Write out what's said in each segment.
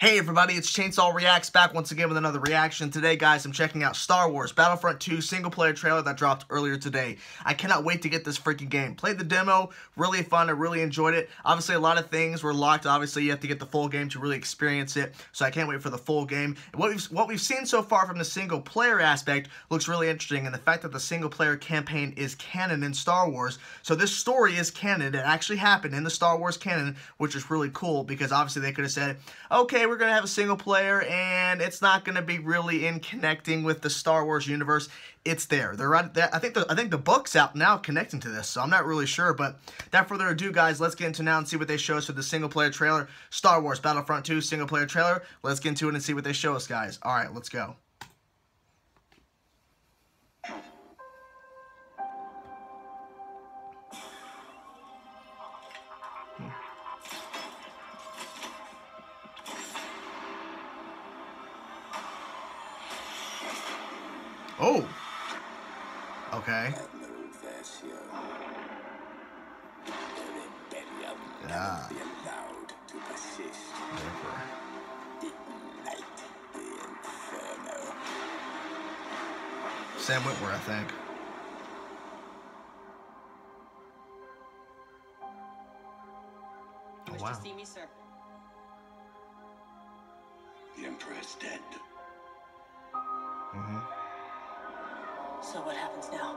Hey everybody, it's Chainsaw Reacts back once again with another reaction. Today, guys, I'm checking out Star Wars Battlefront 2 single-player trailer that dropped earlier today. I cannot wait to get this freaking game. Played the demo, really fun, I really enjoyed it. Obviously, a lot of things were locked. Obviously, you have to get the full game to really experience it, so I can't wait for the full game. What we've seen so far from the single-player aspect looks really interesting, and the fact that the single-player campaign is canon in Star Wars, so this story is canon. It actually happened in the Star Wars canon, which is really cool, because obviously they could have said, okay, we're going to have a single player, and it's not going to be really in connecting with the Star Wars universe. It's there. They're right there. I think the book's out now connecting to this, so I'm not really sure. But without further ado, guys, let's get into now and see what they show us for the single player trailer. Star Wars Battlefront 2 single player trailer. Let's get into it and see what they show us, guys. All right, let's go. Oh. Okay. Yeah. Sam Witwer, I think. Oh, wow. To see me, sir. The Emperor is dead. Mm-hmm. So what happens now?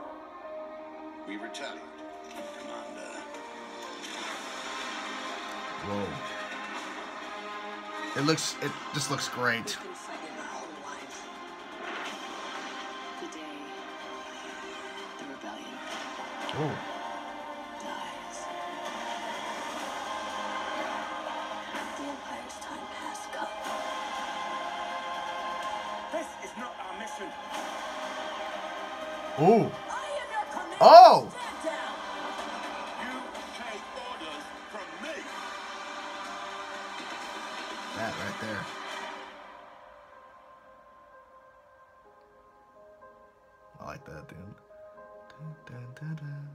We retaliate, Commander. Whoa. It just looks great. We've been fighting our whole lives. The day the rebellion Oh. dies. The Empire's time has come. This is not our mission. Ooh. I am your commander. Oh. Stand down. You take orders from me. That right there. I like that, dude. Dun, dun, dun, dun.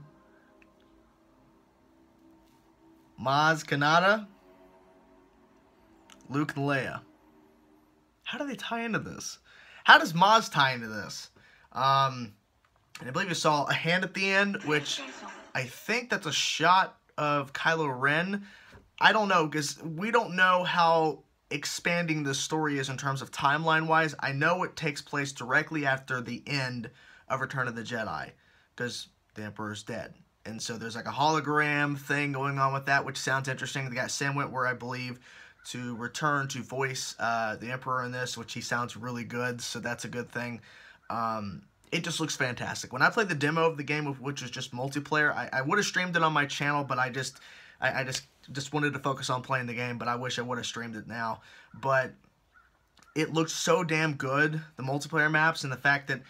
Maz Kanata, Luke and Leia. How do they tie into this? How does Maz tie into this? And I believe you saw a hand at the end, which I think that's a shot of Kylo Ren. I don't know, because we don't know how expanding the story is in terms of timeline-wise. I know it takes place directly after the end of Return of the Jedi, because the Emperor's dead. And so there's like a hologram thing going on with that, which sounds interesting. They got Sam Witwer, I believe, to return to voice the Emperor in this, which he sounds really good, so that's a good thing. It just looks fantastic. When I played the demo of the game, which was just multiplayer, I would have streamed it on my channel, but I just wanted to focus on playing the game, but I wish I would have streamed it now. But it looks so damn good, the multiplayer maps, and the fact that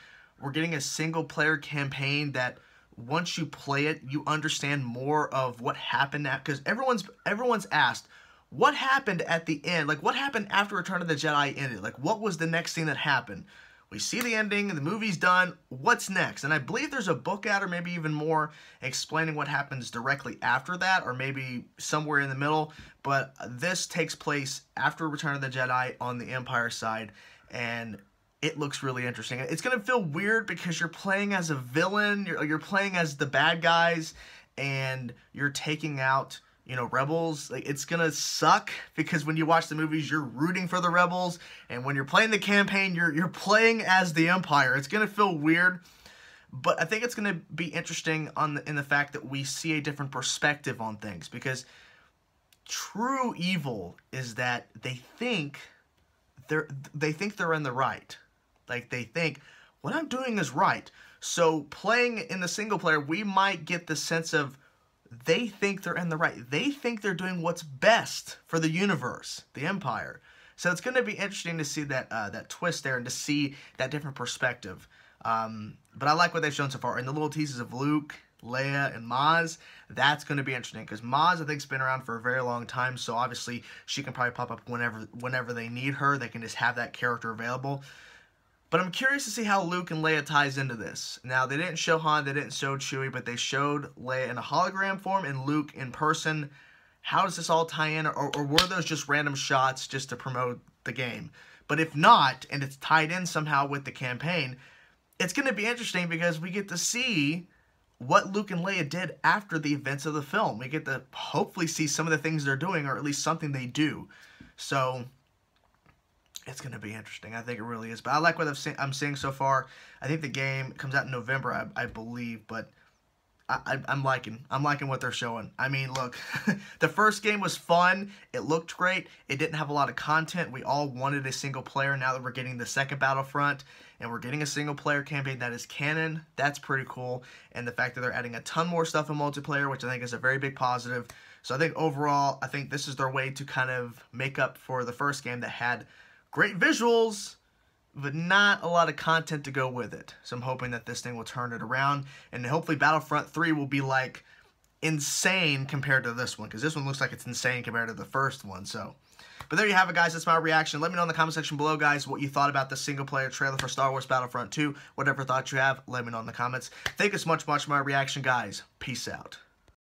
we're getting a single-player campaign that once you play it, you understand more of what happened, because everyone's asked, what happened at the end? Like, what happened after Return of the Jedi ended? Like, what was the next thing that happened? We see the ending, the movie's done, what's next? And I believe there's a book out, or maybe even more, explaining what happens directly after that, or maybe somewhere in the middle. But this takes place after Return of the Jedi on the Empire side, and it looks really interesting. It's going to feel weird because you're playing as a villain, you're playing as the bad guys, and you're taking out, you know, rebels. Like, it's gonna suck because when you watch the movies, you're rooting for the rebels, and when you're playing the campaign, you're playing as the Empire. It's gonna feel weird, but I think it's gonna be interesting in the fact that we see a different perspective on things, because true evil is that they think they're in the right. Like, they think what I'm doing is right. So playing in the single player, we might get the sense of they think they're in the right. They think they're doing what's best for the universe, the Empire. So it's going to be interesting to see that twist there and to see that different perspective. But I like what they've shown so far. And the little teases of Luke, Leia, and Maz, that's going to be interesting. Because Maz, I think, has been around for a very long time. So obviously, she can probably pop up whenever they need her. They can just have that character available. But I'm curious to see how Luke and Leia ties into this. Now, they didn't show Han, they didn't show Chewie, but they showed Leia in a hologram form and Luke in person. How does this all tie in? Or were those just random shots just to promote the game. But if not, and it's tied in somehow with the campaign, it's going to be interesting because we get to see what Luke and Leia did after the events of the film. We get to hopefully see some of the things they're doing, or at least something they do. So it's going to be interesting. I think it really is. But I like what I'm seeing so far. I think the game comes out in November, I believe. But I'm liking what they're showing. I mean, look, the first game was fun. It looked great. It didn't have a lot of content. We all wanted a single player. Now that we're getting the second Battlefront and we're getting a single player campaign that is canon, that's pretty cool. And the fact that they're adding a ton more stuff in multiplayer, which I think is a very big positive. So I think overall, I think this is their way to kind of make up for the first game that had great visuals, but not a lot of content to go with it. So I'm hoping that this thing will turn it around, and hopefully Battlefront 3 will be, like, insane compared to this one, because this one looks like it's insane compared to the first one. So, but there you have it, guys. That's my reaction. Let me know in the comment section below, guys, what you thought about the single-player trailer for Star Wars Battlefront 2. Whatever thoughts you have, let me know in the comments. Thank you so much for watching my reaction, guys. Peace out.